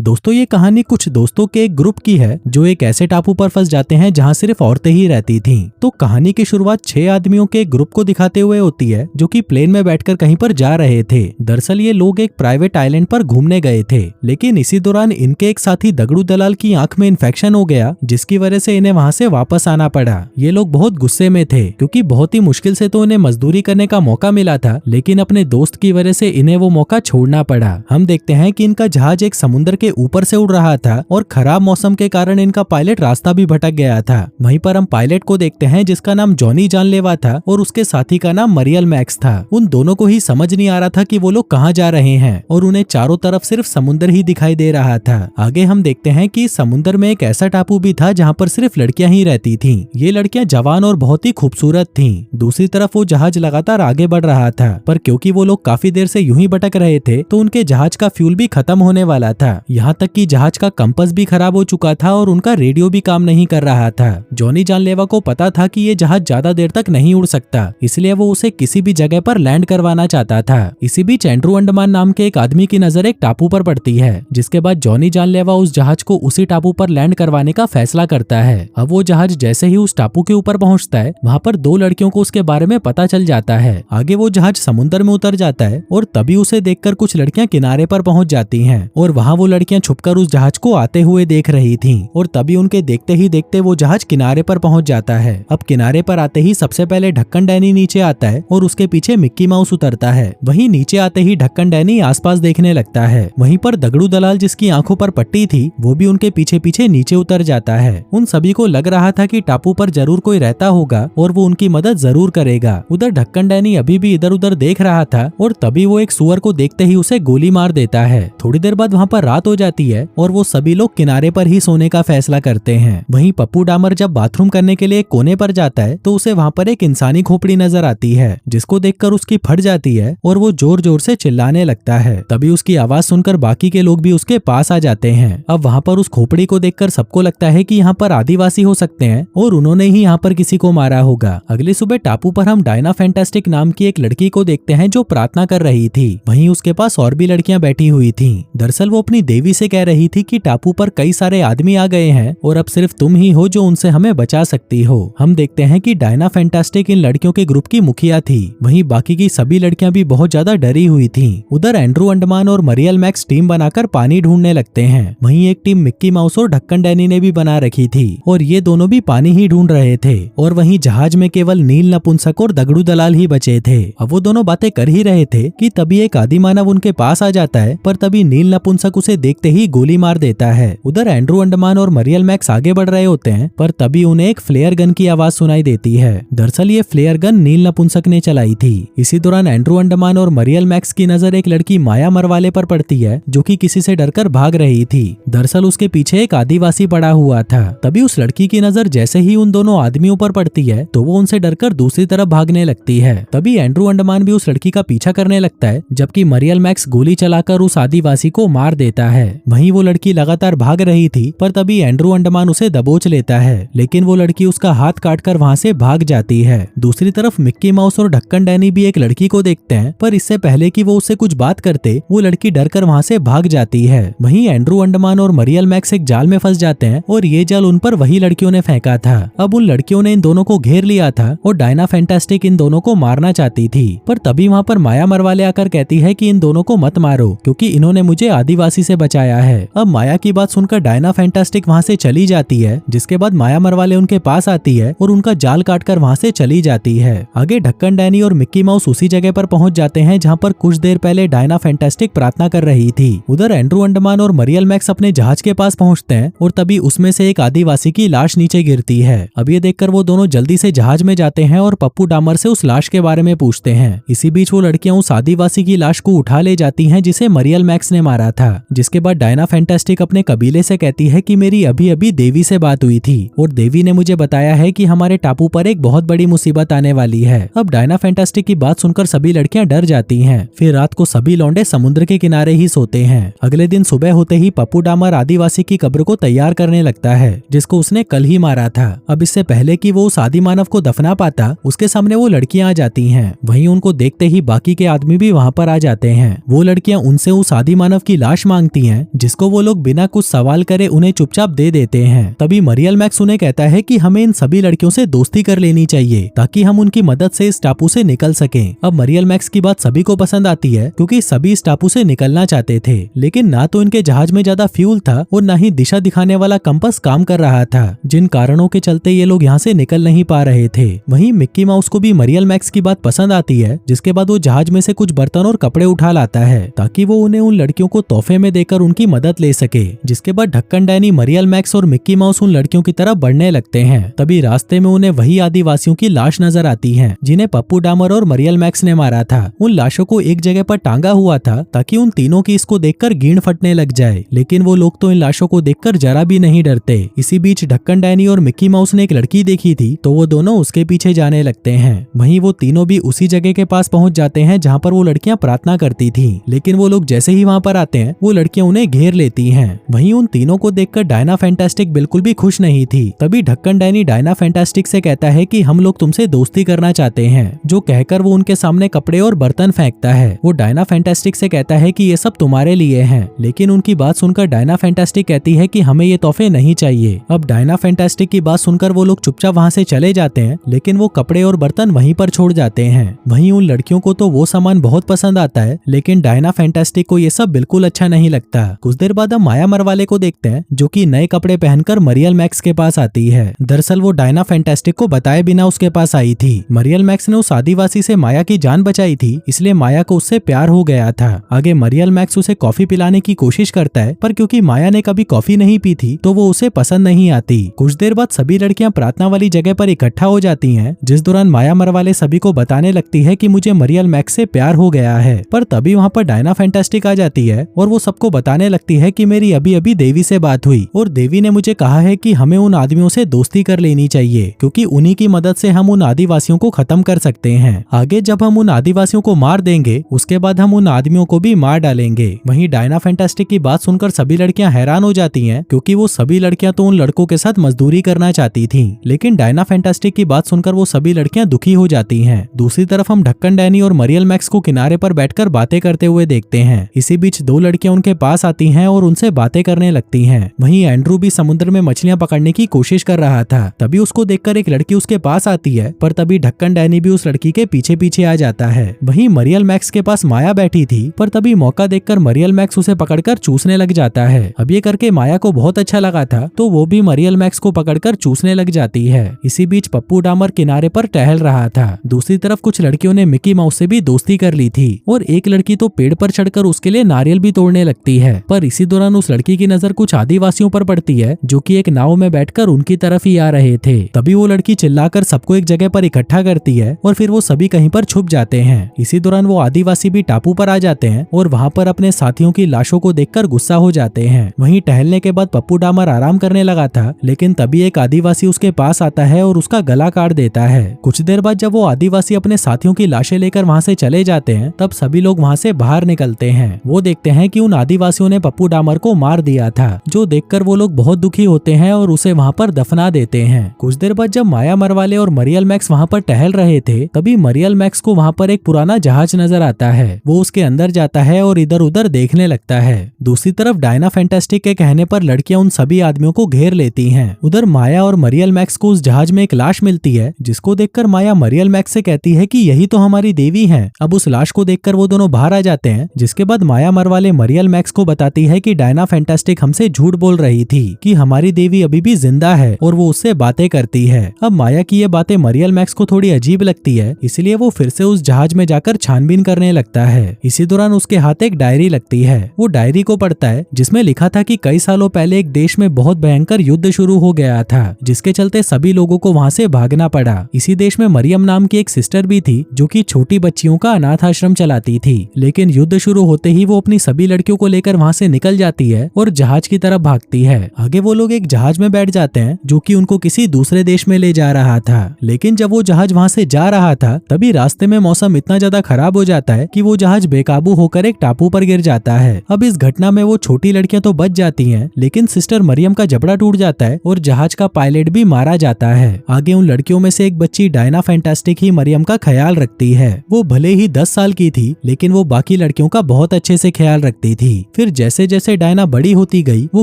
दोस्तों ये कहानी कुछ दोस्तों के एक ग्रुप की है जो एक ऐसे टापू पर फंस जाते हैं जहां सिर्फ औरतें ही रहती थीं। तो कहानी की शुरुआत 6 आदमियों के एक ग्रुप को दिखाते हुए होती है जो कि प्लेन में बैठकर कहीं पर जा रहे थे। दरअसल ये लोग एक प्राइवेट आइलैंड पर घूमने गए थे, लेकिन इसी दौरान इनके एक साथी दगड़ू दलाल की आंख में इन्फेक्शन हो गया, जिसकी वजह से इन्हें वहां से वापस आना पड़ा। ये लोग बहुत गुस्से में थे क्योंकि बहुत ही मुश्किल से तो इन्हें मजदूरी करने का मौका मिला था, लेकिन अपने दोस्त की वजह से इन्हें वो मौका छोड़ना पड़ा। हम देखते हैं कि इनका जहाज एक समुद्र के ऊपर से उड़ रहा था और खराब मौसम के कारण इनका पायलट रास्ता भी भटक गया था। वहीं पर हम पायलट को देखते हैं जिसका नाम जॉनी जानलेवा था और उसके साथी का नाम मरियल मैक्स था। उन दोनों को ही समझ नहीं आ रहा था कि वो लोग कहाँ जा रहे हैं और उन्हें चारों तरफ सिर्फ समुद्र ही दिखाई दे रहा था। आगे हम देखते हैं कि समुद्र में एक ऐसा टापू भी था जहाँ पर सिर्फ लड़कियां ही रहती थीं। ये लड़कियां जवान और बहुत ही खूबसूरत थीं। दूसरी तरफ वो जहाज लगातार आगे बढ़ रहा था, पर क्योंकि वो लोग काफी देर से यूं ही भटक रहे थे तो उनके जहाज का फ्यूल भी खत्म होने वाला था। यहाँ तक कि जहाज का कंपास भी खराब हो चुका था और उनका रेडियो भी काम नहीं कर रहा था। जॉनी जानलेवा को पता था कि ये जहाज ज्यादा देर तक नहीं उड़ सकता, इसलिए वो उसे किसी भी जगह पर लैंड करवाना चाहता था। इसी बीच एंड्रू अंडमान नाम के एक आदमी की नजर एक टापू पर पड़ती है, जिसके बाद जॉनी जानलेवा उस जहाज को उसी टापू पर लैंड करवाने का फैसला करता है। अब वो जहाज जैसे ही उस टापू के ऊपर पहुंचता है, वहाँ पर 2 लड़कियों को उसके बारे में पता चल जाता है। आगे वो जहाज समुद्र में उतर जाता है और तभी उसे देखकर कुछ लड़कियां किनारे पर पहुंच जाती हैं और वहाँ वो लड़कियां छुपकर उस जहाज को आते हुए देख रही थीं और तभी उनके देखते ही देखते वो जहाज किनारे पर पहुंच जाता है। अब किनारे पर आते ही सबसे पहले ढक्कन डैनी नीचे आता है और उसके पीछे मिक्की माउस उतरता है। वहीं नीचे आते ही ढक्कन डैनी आसपास देखने लगता है। वहीं पर दगड़ू दलाल जिसकी आंखों पर पट्टी थी वो भी उनके पीछे पीछे नीचे उतर जाता है। उन सभी को लग रहा था कि टापू पर जरूर कोई रहता होगा और वो उनकी मदद जरूर करेगा। उधर ढक्कन डैनी अभी भी इधर उधर देख रहा था और तभी वो एक सुअर को देखते ही उसे गोली मार देता है। थोड़ी देर बाद वहाँ पर रात हो जाती है और वो सभी लोग किनारे पर ही सोने का फैसला करते हैं। वहीं पप्पू डामर जब बाथरूम करने के लिए कोने पर जाता है तो उसे वहाँ पर एक इंसानी खोपड़ी नजर आती है, जिसको देखकर उसकी फट जाती है और वो जोर जोर से चिल्लाने लगता है। तभी उसकी आवाज सुनकर बाकी के लोग भी उसके पास आ जाते हैं। अब वहाँ पर उस खोपड़ी को देखकर सबको लगता है कि यहाँ पर आदिवासी हो सकते हैं और उन्होंने ही यहाँ पर किसी को मारा होगा। अगली सुबह टापू पर हम डायना फैंटास्टिक नाम की एक लड़की को देखते हैं जो प्रार्थना कर रही थी। वहीं उसके पास और भी लड़कियां बैठी हुई थीं। दरअसल वो अपनी देवी से कह रही थी कि टापू पर कई सारे आदमी आ गए हैं और अब सिर्फ तुम ही हो जो उनसे हमें बचा सकती हो। हम देखते हैं कि डायना फैंटास्टिक इन लड़कियों के ग्रुप की मुखिया थी। वहीं बाकी की सभी लड़कियां भी बहुत ज्यादा डरी हुई थीं। उधर एंड्रू अंडमान और मरियल मैक्स टीम बनाकर पानी ढूंढने लगते हैं। वहीं एक टीम मिक्की माउस और ढक्कन डैनी ने भी बना रखी थी और ये दोनों भी पानी ही ढूंढ रहे थे। और वहीं जहाज में केवल नील नपुंसक और दगड़ू दलाल ही बचे थे। अब वो दोनों बातें कर ही रहे थे कि तभी एक आदिमानव उनके पास आ जाता है, पर तभी नील नपुंसक उसे देखते ही गोली मार देता है। उधर एंड्रू अंडमान और मरियल मैक्स आगे बढ़ रहे होते हैं, पर तभी उन्हें एक फ्लेयर गन की आवाज सुनाई देती है। दरअसल ये फ्लेयर गन नील नपुंसक ने चलाई थी। इसी दौरान एंड्रू अंडमान और मरियल मैक्स की नजर एक लड़की माया मरवाले पर पड़ती है जो कि किसी से डरकर भाग रही थी। दरअसल उसके पीछे एक आदिवासी पड़ा हुआ था। तभी उस लड़की की नजर जैसे ही उन दोनों आदमियों पर पड़ती है तो वो उनसे डरकर दूसरी तरफ भागने लगती है। तभी एंड्रू अंडमान भी उस लड़की का पीछा करने लगता है, जबकि मरियल मैक्स गोली चलाकर उस आदिवासी को मार देता है। वहीं वो लड़की लगातार भाग रही थी, पर तभी एंड्रू अंडमान उसे दबोच लेता है, लेकिन वो लड़की उसका हाथ काटकर वहां से भाग जाती है। दूसरी तरफ मिक्की माउस और ढक्कन डैनी भी एक लड़की को देखते हैं, पर इससे पहले कि वो उससे कुछ बात करते वो लड़की डरकर वहां से भाग जाती है। वहीं एंड्रू अंडमान और मरियल मैक्स एक जाल में फंस जाते हैं और ये जाल उन पर वही लड़कियों ने फेंका था। अब उन लड़कियों ने इन दोनों को घेर लिया था और डायना फैंटास्टिक इन दोनों को मारना चाहती थी, पर तभी वहाँ पर माया मरवाले आकर कहती है कि इन दोनों को मत मारो क्योंकि इन्होंने मुझे आदिवासी से बचाया है। अब माया की बात सुनकर डायना फैंटास्टिक वहाँ से चली जाती है, जिसके बाद माया मरवाले उनके पास आती है और उनका जाल काटकर वहाँ से चली जाती है। आगे ढक्कन डैनी और मिक्की माउस उसी जगह पर पहुंच जाते हैं जहाँ पर कुछ देर पहले डायना फैंटास्टिक प्रार्थना कर रही थी। उधर एंड्रू अंडमान और मरियल मैक्स अपने जहाज के पास पहुंचते हैं और तभी उसमें से एक आदिवासी की लाश नीचे गिरती है। अब ये देखकर वो दोनों जल्दी से जहाज में जाते हैं और पप्पू डामर से उस लाश के बारे में पूछते हैं। इसी बीच वो लड़कियां उस आदिवासी की लाश को उठा ले जाती हैं जिसे मरियल मैक्स ने मारा था। जिसके बाद डायना फैंटास्टिक अपने कबीले से कहती है कि मेरी अभी अभी देवी से बात हुई थी और देवी ने मुझे बताया है कि हमारे टापू पर एक बहुत बड़ी मुसीबत आने वाली है। अब डायना फैंटास्टिक की बात सुनकर सभी लड़कियां डर जाती हैं। फिर रात को सभी लौंडे समुद्र के किनारे ही सोते हैं। अगले दिन सुबह होते ही पप्पू डामर आदिवासी की कब्र को तैयार करने लगता है जिसको उसने कल ही मारा था। अब इससे पहले कि वो उस आदिमानव को दफना पाता, उसके सामने वो लड़कियां आ जाती हैं। वहीं उनको देखते ही बाकी के आदमी भी वहां पर आ जाते हैं। वो लड़कियां उनसे उस आदिमानव की लाश मांगती हैं हैं जिसको वो लोग बिना कुछ सवाल करे उन्हें चुपचाप दे देते हैं। तभी मरियल मैक्स उन्हें कहता है कि हमें इन सभी लड़कियों से दोस्ती कर लेनी चाहिए ताकि हम उनकी मदद से इस टापू से निकल सकें। अब मरियल मैक्स की बात सभी को पसंद आती है क्योंकि सभी इस टापू से निकलना चाहते थे, लेकिन ना तो इनके जहाज में ज्यादा फ्यूल था और ना ही दिशा दिखाने वाला कंपास काम कर रहा था, जिन कारणों के चलते ये लोग यहाँ से निकल नहीं पा रहे थे। वहीं मिक्की माउस को भी मरियल मैक्स की बात पसंद आती है, जिसके बाद वो जहाज में से कुछ बर्तन और कपड़े उठा लाता है ताकि वो उन्हें उन लड़कियों को तोहफे में देकर उनकी मदद ले सके। जिसके बाद ढक्कन डैनी, मरियल मैक्स और मिक्की माउस उन लड़कियों की तरफ बढ़ने लगते हैं। तभी रास्ते में उन्हें वही आदिवासियों की लाश नजर आती है जिन्हें पप्पू डामर और मरियल मैक्स ने मारा था। उन लाशों को एक जगह पर टांगा हुआ था ताकि उन तीनों की इसको देखकर गींड फटने लग जाए, लेकिन वो लोग तो इन लाशों को देखकर जरा भी नहीं डरते। इसी बीच ढक्कन डैनी और मिक्की माउस ने एक लड़की देखी थी तो वो दोनों उसके पीछे जाने लगते हैं। वहीं वो तीनों भी उसी जगह के पास पहुंच जाते हैं जहां पर वो लड़कियां प्रार्थना करती थी, लेकिन वो लोग जैसे ही वहां पर आते हैं वो लड़कियां उन्हें घेर लेती हैं। वहीं उन तीनों को देखकर डायना फैंटास्टिक बिल्कुल भी खुश नहीं थी। तभी ढक्कन डैनी डायना फैंटास्टिक से कहता है कि हम लोग तुमसे दोस्ती करना चाहते हैं, जो कहकर वो उनके सामने कपड़े और बर्तन फेंकता है। वो डायना फैंटास्टिक से कहता है कि ये सब तुम्हारे लिए हैं, लेकिन उनकी बात सुनकर डायना फैंटास्टिक कहती है कि हमें ये तोहफे नहीं चाहिए। अब डायना फैंटास्टिक की बात सुनकर वो लोग चुपचाप वहाँ से चले जाते हैं, लेकिन वो कपड़े और बर्तन वहीं पर छोड़ जाते हैं। वहीं उन लड़कियों को तो वो सामान बहुत पसंद आता है, लेकिन डायना फैंटास्टिक को ये सब बिल्कुल अच्छा नहीं लगता। कुछ देर बाद हम माया मरवाले को देखते हैं जो कि नए कपड़े पहनकर मरियल मैक्स के पास आती है। दरअसल वो डायना फैंटास्टिक को बताए बिना उसके पास आई थी। मरियल मैक्स ने उस आदिवासी से माया की जान बचाई थी, इसलिए माया को उससे प्यार हो गया था। आगे मरियल मैक्स उसे कॉफी पिलाने की कोशिश करता है, पर क्योंकि माया ने कभी कॉफी नहीं पी थी तो वो उसे पसंद नहीं आती। कुछ देर बाद सभी लड़कियां प्रार्थना वाली जगह पर इकट्ठा हो जाती हैं, जिस दौरान माया मरवाले सभी को बताने लगती है कि मुझे मरियल मैक्स से प्यार हो गया है। पर तभी वहाँ पर डायना फैंटास्टिक आ जाती है और वो सबको बताने लगती है कि मेरी अभी अभी देवी से बात हुई और देवी ने मुझे कहा है कि हमें उन आदमियों से दोस्ती कर लेनी चाहिए, क्योंकि उन्हीं की मदद से हम उन आदिवासियों को खत्म कर सकते हैं। आगे जब हम उन आदिवासियों को मार देंगे उसके बाद हम उन आदमियों को भी मार डालेंगे। वहीं डायना फैंटास्टिक की बात सुनकर सभी लड़कियां हैरान हो जाती हैं, क्योंकि वो सभी लड़कियां तो उन लड़कों के साथ मजदूरी करना चाहती थीं, लेकिन डायना फैंटास्टिक की बात सुनकर वो सभी लड़कियां दुखी हो जाती हैं। दूसरी तरफ हम ढक्कन डैनी और मरियल मैक्स को किनारे पर बैठकर बातें करते हुए देखते हैं। इसी बीच दो लड़कियां उनके पास आती हैं और उनसे बातें करने लगती हैं। वहीं एंड्रू भी समुद्र में मछलियां पकड़ने की कोशिश कर रहा था। तभी उसको देखकर एक लड़की उसके पास आती है, पर तभी ढक्कन डैनी भी उस लड़की के पीछे पीछे आ जाता है। वहीं मरियल मैक्स के पास माया बैठी थी, पर तभी मौका देखकर मरियल मैक्स उसे पकड़कर चूसने लग जाता है। अब ये करके माया को बहुत अच्छा लगा था, तो वो भी मरियल मैक्स को पकड़कर चूसने लग जाती है। इसी बीच पप्पू डामर किनारे पर टहल रहा था। दूसरी तरफ कुछ लड़कियों ने मिकी माउस से भी दोस्ती कर ली थी और एक लड़की तो पेड़ पर चढ़कर उसके लिए नारियल भी तोड़ने लगती है। पर इसी दौरान उस लड़की की नजर कुछ आदिवासियों पर पड़ती है जो कि एक नाव में बैठकर उनकी तरफ ही आ रहे थे। तभी वो लड़की चिल्लाकर सबको एक जगह पर इकट्ठा करती है और फिर वो सभी कहीं पर छुप जाते हैं। इसी दौरान वो आदिवासी भी टापू पर आ जाते हैं और वहाँ पर अपने साथियों की लाशों को देखकर गुस्सा हो जाते हैं। वहीं टहलने के बाद पप्पू डामर आराम करने लगा था, लेकिन तभी एक आदिवासी उसके पास आता है और उसका गला काट देता है। कुछ देर बाद जब वो आदिवासी अपने साथियों की लाशें लेकर वहाँ से चले जाते हैं, तब सभी लोग वहाँ से बाहर निकलते हैं। वो देखते हैं कि उन आदिवासियों ने पप्पू डामर को मार दिया था, जो देखकर वो लोग बहुत दुखी होते हैं और उसे वहाँ पर दफना देते हैं। कुछ देर बाद जब माया मरवाले और मरियल मैक्स वहाँ पर टहल रहे थे, तभी मरियल मैक्स को वहाँ पर एक पुराना जहाज नजर आता है। वो उसके अंदर जाता है और इधर उधर देखने लगता है। दूसरी तरफ डायना फैंटास्टिक के कहने पर लड़कियां उन सभी आदमियों को घेर लेती हैं। उधर माया और मरियल मैक्स को उस जहाज में एक लाश मिलती है, जिसको देखकर माया मरियल मैक्स से कहती है कि यही तो हमारी देवी है। अब उस लाश को देखकर वो दोनों बाहर आ जाते हैं, जिसके बाद माया मरवाले मरियल मैक्स को बताती है कि डायना फैंटास्टिक हमसे झूठ बोल रही थी कि हमारी देवी अभी भी जिंदा है और वो उससे बातें करती है। अब माया की ये बातें मरियल मैक्स को थोड़ी अजीब लगती है, इसलिए वो फिर से उस जहाज में जाकर छानबीन करने लगता है। इसी दौरान उसके हाथ एक डायरी लगती है। वो डायरी को पढ़ता है, जिसमें लिखा था कि कई सालों पहले एक देश में बहुत भयंकर युद्ध शुरू हो गया था, जिसके चलते सभी लोगों को वहाँ से भागना पड़ा। इसी देश में मरियम नाम की एक सिस्टर भी थी, जो कि छोटी बच्चियों का अनाथ आश्रम चलाती थी। लेकिन युद्ध शुरू होते ही वो अपनी सभी लड़कियों को लेकर वहाँ से निकल जाती है और जहाज की तरफ भागती है। आगे वो लोग एक जहाज में बैठ जाते हैं, जो कि उनको किसी दूसरे देश में ले जा रहा था। लेकिन जब वो जहाज वहाँ से जा रहा था, तभी रास्ते में मौसम इतना ज्यादा खराब हो जाता है कि वो जहाज बेकाबू होकर एक टापू पर गिर जाता है। अब इस घटना में वो छोटी लड़कियां तो बच जाती हैं, लेकिन सिस्टर मरियम का जबड़ा टूट जाता है और जहाज का पायलट भी मारा जाता है। आगे उन लड़कियों में से एक बच्ची डायना फैंटास्टिक ही मरियम का ख्याल रखती है। वो भले ही 10 साल की थी, लेकिन वो बाकी लड़कियों का बहुत अच्छे से ख्याल रखती थी। फिर जैसे जैसे डायना बड़ी होती गई वो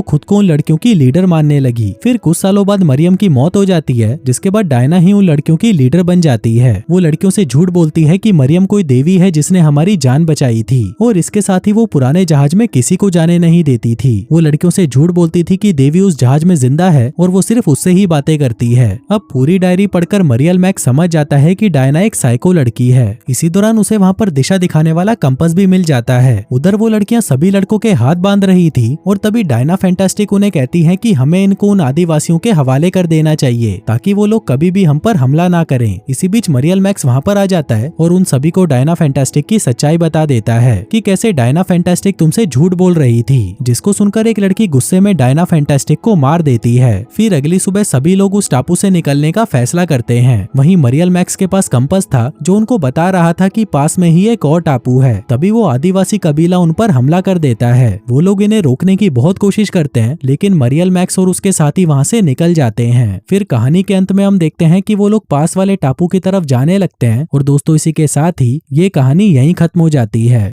खुद को उन लड़कियों की लीडर मानने लगी। फिर कुछ सालों बाद मरियम की मौत हो जाती है, जिसके बाद डायना ही उन लड़कियों की लीडर बन जाती है। वो लड़कियों से झूठ बोलती है कि मरियम कोई देवी है जिसने हमारी जान बचाई थी, और इसके साथ ही वो पुराने जहाज में किसी को जाने नहीं देती थी। वो लड़कियों से झूठ बोलती थी कि देवी उस जहाज में जिंदा है और वो सिर्फ उससे ही बातें करती है। अब पूरी डायरी पढ़कर मरियल मैक्स समझ जाता है कि डायना एक साइको लड़की है। इसी दौरान उसे वहाँ पर दिशा दिखाने वाला कंपास भी मिल जाता है। उधर वो लड़कियां सभी लड़कों के हाथ बांध रही थी और तभी डायना फैंटास्टिक उन्हें कहती है कि हमें इनको उन आदिवासियों के हवाले कर देना चाहिए ताकि वो लोग कभी भी हम पर हमला ना करें। इसी बीच मरियल मैक्स वहाँ पर आ जाता है और उन सभी को डायना फैंटास्टिक की सच्चाई बता देता है कि कैसे डायना फैंटास्टिक तुमसे झूठ बोल रही थी, जिसको सुनकर एक लड़की गुस्से में डायना फैंटास्टिक को मार देती है। फिर अगली सुबह सभी लोग उस टापू से निकलने का फैसला करते हैं। वहीं मरियल मैक्स के पास कंपास था जो उनको बता रहा था कि पास में ही एक और टापू है। तभी वो आदिवासी कबीला उन पर हमला कर देता है। वो लोग इन्हें रोकने की बहुत कोशिश करते हैं, लेकिन मरियल मैक्स और उसके साथी वहाँ से निकल जाते हैं। फिर कहानी के अंत में हम देखते हैं कि वो लोग पास वाले टापू की तरफ जाने लगते हैं। और दोस्तों इसी के साथ ही ये कहानी यहीं खत्म हो जाती है।